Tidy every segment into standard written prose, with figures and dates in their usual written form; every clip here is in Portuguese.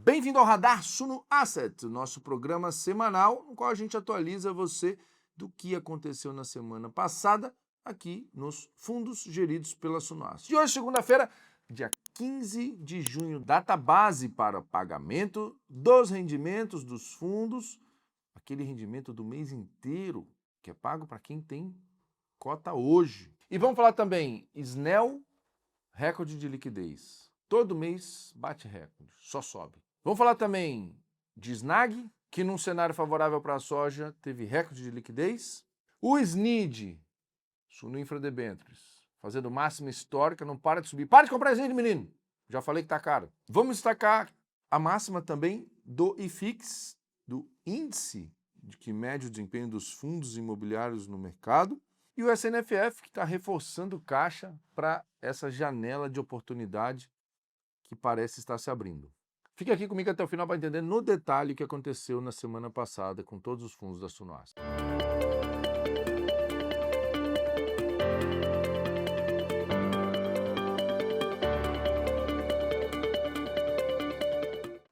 Bem-vindo ao Radar Suno Asset, nosso programa semanal, no qual a gente atualiza você do que aconteceu na semana passada aqui nos fundos geridos pela Suno Asset. E hoje, segunda-feira, dia 15 de junho, data base para pagamento dos rendimentos dos fundos, aquele rendimento do mês inteiro, que é pago para quem tem cota hoje. E vamos falar também, Snell, recorde de liquidez. Todo mês bate recorde, só sobe. Vamos falar também de Snag, que num cenário favorável para a soja teve recorde de liquidez. O SNID, Suno Infra Debêntures, fazendo máxima histórica, não para de subir. Para de comprar SNID, menino! Já falei que tá caro. Vamos destacar a máxima também do IFIX, do índice que mede o desempenho dos fundos imobiliários no mercado. E o SNFF, que está reforçando caixa para essa janela de oportunidade que parece estar se abrindo. Fique aqui comigo até o final para entender no detalhe o que aconteceu na semana passada com todos os fundos da Suno Asset.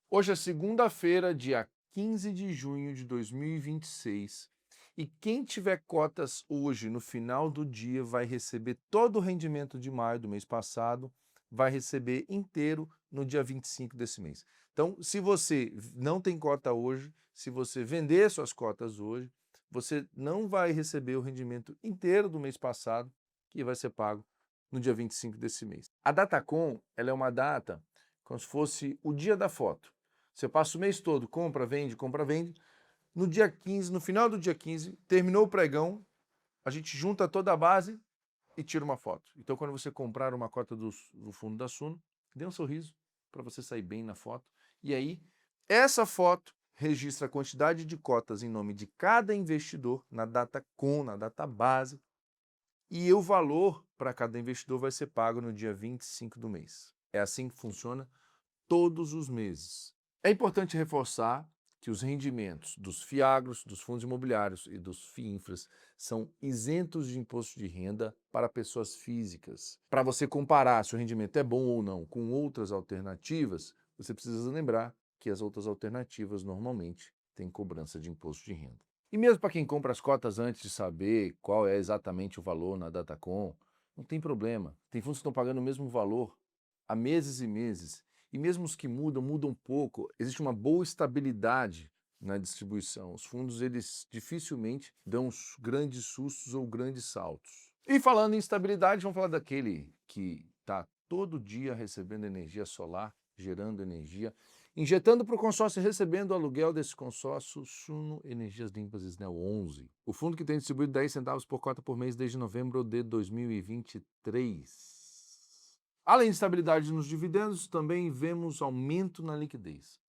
Hoje é segunda-feira, dia 15 de junho de 2026, e quem tiver cotas hoje, no final do dia, vai receber todo o rendimento de maio do mês passado, vai receber inteiro no dia 25 desse mês. Então, se você não tem cota hoje, se você vender suas cotas hoje, você não vai receber o rendimento inteiro do mês passado, que vai ser pago no dia 25 desse mês. A Datacom, ela é uma data como se fosse o dia da foto. Você passa o mês todo, compra, vende, compra, vende. No dia 15, no final do dia 15, terminou o pregão, a gente junta toda a base e tira uma foto. Então, quando você comprar uma cota do fundo da Suno, dê um sorriso para você sair bem na foto. E aí, essa foto registra a quantidade de cotas em nome de cada investidor na Datacom, na data base, e o valor para cada investidor vai ser pago no dia 25 do mês. É assim que funciona todos os meses. É importante reforçar que os rendimentos dos FIAGROS, dos fundos imobiliários e dos FIINFRAs são isentos de imposto de renda para pessoas físicas. Para você comparar se o rendimento é bom ou não com outras alternativas, você precisa lembrar que as outras alternativas normalmente têm cobrança de imposto de renda. E mesmo para quem compra as cotas antes de saber qual é exatamente o valor na Datacom, não tem problema. Tem fundos que estão pagando o mesmo valor há meses e meses. E mesmo os que mudam, mudam pouco. Existe uma boa estabilidade na distribuição. Os fundos, eles dificilmente dão grandes sustos ou grandes saltos. E falando em estabilidade, vamos falar daquele que está todo dia recebendo energia solar, gerando energia, injetando para o consórcio e recebendo o aluguel desse consórcio, Suno Energias Limpas Snell 11. O fundo que tem distribuído 10 centavos por cota por mês desde novembro de 2023. Além de estabilidade nos dividendos, também vemos aumento na liquidez.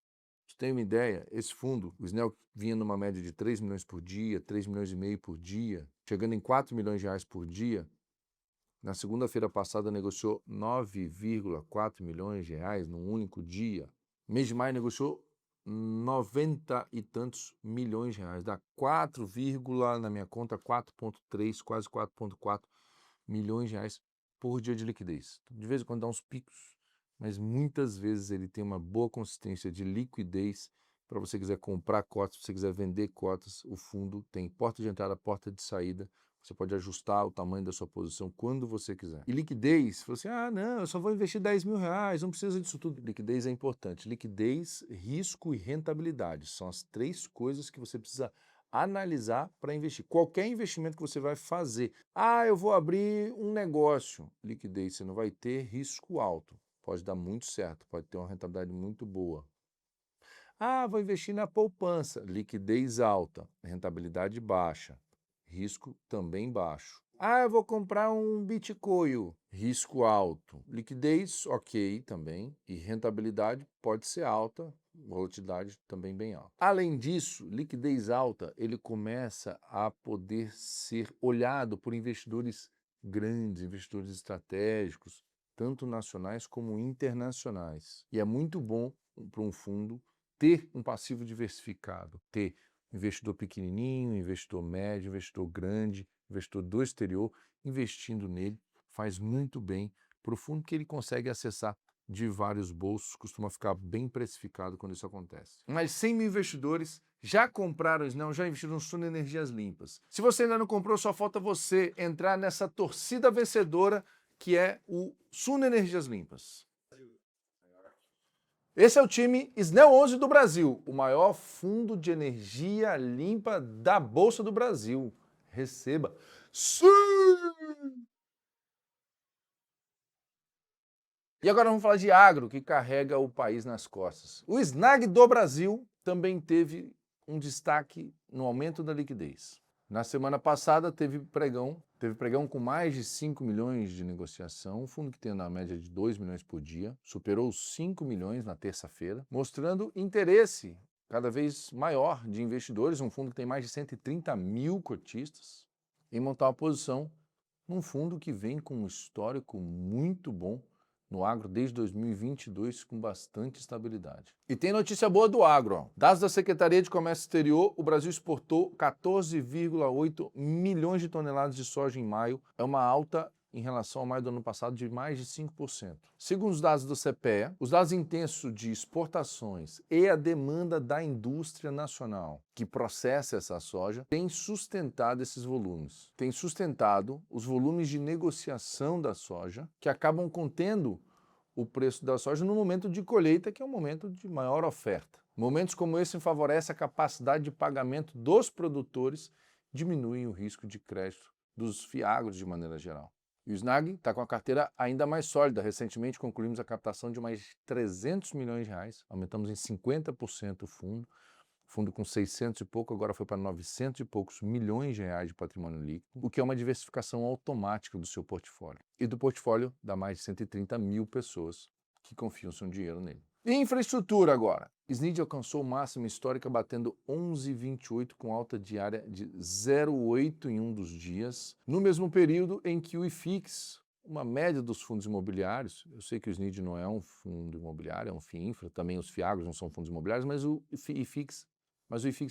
Pra você ter uma ideia, esse fundo, o Snell, vinha numa média de 3 milhões por dia, 3 milhões e meio por dia, chegando em 4 milhões de reais por dia. Na segunda-feira passada negociou 9,4 milhões de reais num único dia. Mês de maio negociou 90 e tantos milhões de reais, dá 4, na minha conta, 4,3, quase 4,4 milhões de reais por dia de liquidez. De vez em quando dá uns picos, mas muitas vezes ele tem uma boa consistência de liquidez. Para você quiser comprar cotas, se você quiser vender cotas, o fundo tem porta de entrada, porta de saída. Você pode ajustar o tamanho da sua posição quando você quiser. E liquidez, você fala assim, não, eu só vou investir 10 mil reais, não precisa disso tudo. Liquidez é importante. Liquidez, risco e rentabilidade são as três coisas que você precisa analisar para investir. Qualquer investimento que você vai fazer. Eu vou abrir um negócio. Liquidez, você não vai ter risco alto. Pode dar muito certo, pode ter uma rentabilidade muito boa. Vou investir na poupança. Liquidez alta, rentabilidade baixa, risco também baixo. Eu vou comprar um Bitcoin, risco alto. Liquidez, ok, também. E rentabilidade pode ser alta, volatilidade também bem alta. Além disso, liquidez alta, ele começa a poder ser olhado por investidores grandes, investidores estratégicos, tanto nacionais como internacionais. E é muito bom para um fundo ter um passivo diversificado, ter investidor pequenininho, investidor médio, investidor grande, investidor do exterior, investindo nele faz muito bem para o fundo, que ele consegue acessar de vários bolsos, costuma ficar bem precificado quando isso acontece. Mais 100 mil investidores já compraram, não, já investiram no Suno Energias Limpas. Se você ainda não comprou, só falta você entrar nessa torcida vencedora que é o Suno Energias Limpas. Esse é o time SNEL 11 do Brasil, o maior fundo de energia limpa da Bolsa do Brasil. Receba. Sim! E agora vamos falar de agro, que carrega o país nas costas. O SNAG do Brasil também teve um destaque no aumento da liquidez. Na semana passada teve pregão com mais de 5 milhões de negociação, um fundo que tem na média de 2 milhões por dia, superou os 5 milhões na terça-feira, mostrando interesse cada vez maior de investidores, um fundo que tem mais de 130 mil cotistas, em montar uma posição num fundo que vem com um histórico muito bom no agro desde 2022 com bastante estabilidade. E tem notícia boa do agro. Ó. Dados da Secretaria de Comércio Exterior, o Brasil exportou 14,8 milhões de toneladas de soja em maio. É uma alta em relação ao maio do ano passado de mais de 5%. Segundo os dados do CPEA, os dados intensos de exportações e a demanda da indústria nacional que processa essa soja tem sustentado esses volumes. Tem sustentado os volumes de negociação da soja que acabam contendo o preço da soja no momento de colheita, que é um momento de maior oferta. Momentos como esse favorecem a capacidade de pagamento dos produtores, diminuem o risco de crédito dos fiagros de maneira geral. E o SNAG está com a carteira ainda mais sólida. Recentemente concluímos a captação de mais de 300 milhões de reais, aumentamos em 50% o fundo com 600 e pouco, agora foi para 900 e poucos milhões de reais de patrimônio líquido, o que é uma diversificação automática do seu portfólio. E do portfólio dá mais de 130 mil pessoas que confiam seu dinheiro nele. E infraestrutura agora. SNID alcançou máxima histórica batendo 11,28 com alta diária de 0,8 em um dos dias, no mesmo período em que o IFIX, uma média dos fundos imobiliários, eu sei que o SNID não é um fundo imobiliário, é um FIINFRA, também os FIAGROS não são fundos imobiliários, mas o IFIX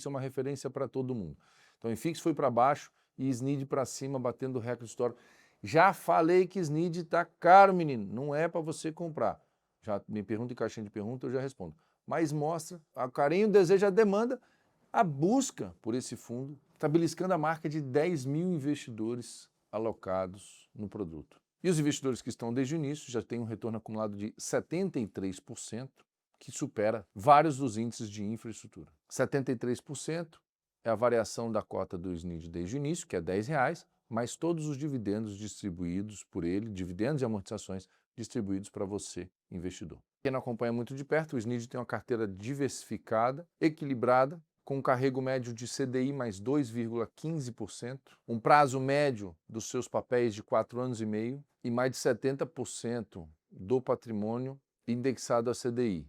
é uma referência para todo mundo. Então o IFIX foi para baixo e SNID para cima, batendo recorde histórico. Já falei que SNID está caro, menino, não é para você comprar. Já me pergunta em caixinha de pergunta, eu já respondo. Mas mostra o carinho, o desejo, a demanda, a busca por esse fundo, está beliscando a marca de 10 mil investidores alocados no produto. E os investidores que estão desde o início já têm um retorno acumulado de 73%, que supera vários dos índices de infraestrutura. 73% é a variação da cota do SNID desde o início, que é R$10, mais todos os dividendos distribuídos por ele, dividendos e amortizações distribuídos para você, investidor. Quem não acompanha muito de perto, o SNID tem uma carteira diversificada, equilibrada, com um carrego médio de CDI mais 2,15%, um prazo médio dos seus papéis de 4 anos e meio e mais de 70% do patrimônio indexado a CDI.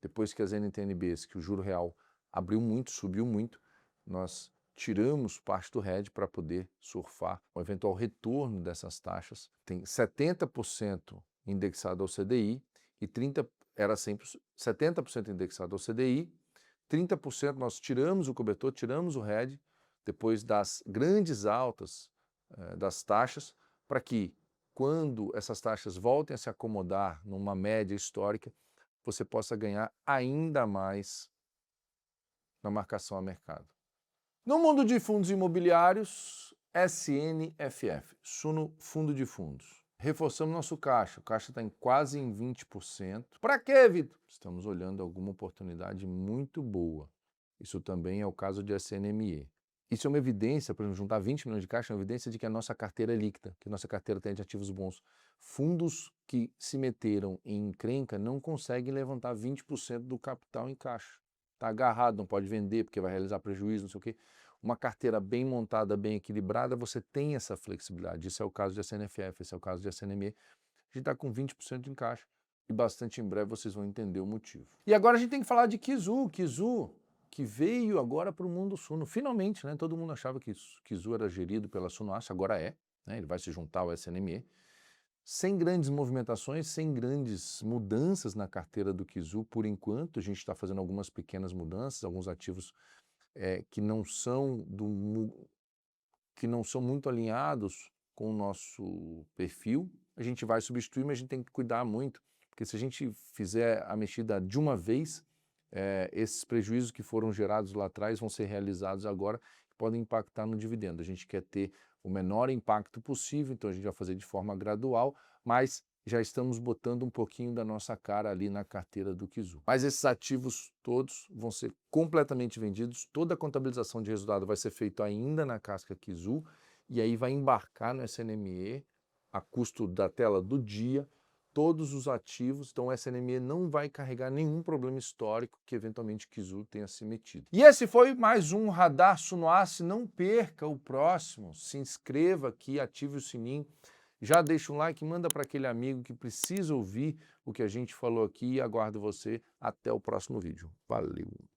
Depois que as NTNBs, que o juro real abriu muito, subiu muito, nós tiramos parte do hedge para poder surfar o eventual retorno dessas taxas. Tem 70% indexado ao CDI e 70% indexado ao CDI, 30% nós tiramos o cobertor, tiramos o hedge, depois das grandes altas das taxas, para que quando essas taxas voltem a se acomodar numa média histórica, você possa ganhar ainda mais na marcação a mercado. No mundo de fundos imobiliários, SNFF, Suno Fundo de Fundos. Reforçamos nosso caixa, o caixa está quase em 20%. Para quê, Vitor? Estamos olhando alguma oportunidade muito boa. Isso também é o caso de SNME. Isso é uma evidência, por exemplo, juntar 20 milhões de caixa é uma evidência de que a nossa carteira é líquida, que a nossa carteira tem de ativos bons. Fundos que se meteram em encrenca não conseguem levantar 20% do capital em caixa. Está agarrado, não pode vender porque vai realizar prejuízo, não sei o quê. Uma carteira bem montada, bem equilibrada, você tem essa flexibilidade. Isso é o caso de SNFF, esse é o caso de SNME. A gente está com 20% em caixa e bastante em breve vocês vão entender o motivo. E agora a gente tem que falar de Kizu, que veio agora para o mundo Suno. Finalmente, né? Todo mundo achava que Kizu era gerido pela Sunoassa, agora é, né? Ele vai se juntar ao SNME. Sem grandes movimentações, sem grandes mudanças na carteira do Kizu, por enquanto. A gente está fazendo algumas pequenas mudanças, alguns ativos que não são muito alinhados com o nosso perfil. A gente vai substituir, mas a gente tem que cuidar muito porque se a gente fizer a mexida de uma vez, esses prejuízos que foram gerados lá atrás vão ser realizados agora, podem impactar no dividendo. A gente quer ter o menor impacto possível, então a gente vai fazer de forma gradual, mas já estamos botando um pouquinho da nossa cara ali na carteira do Kizu. Mas esses ativos todos vão ser completamente vendidos, toda a contabilização de resultado vai ser feita ainda na casca Kizu, e aí vai embarcar no SNME, a custo da tela do dia, todos os ativos, então o SNME não vai carregar nenhum problema histórico que eventualmente Kizu tenha se metido. E esse foi mais um Radar Sunoasi, não perca o próximo, se inscreva aqui, ative o sininho, já deixa um like, manda para aquele amigo que precisa ouvir o que a gente falou aqui e aguardo você até o próximo vídeo. Valeu!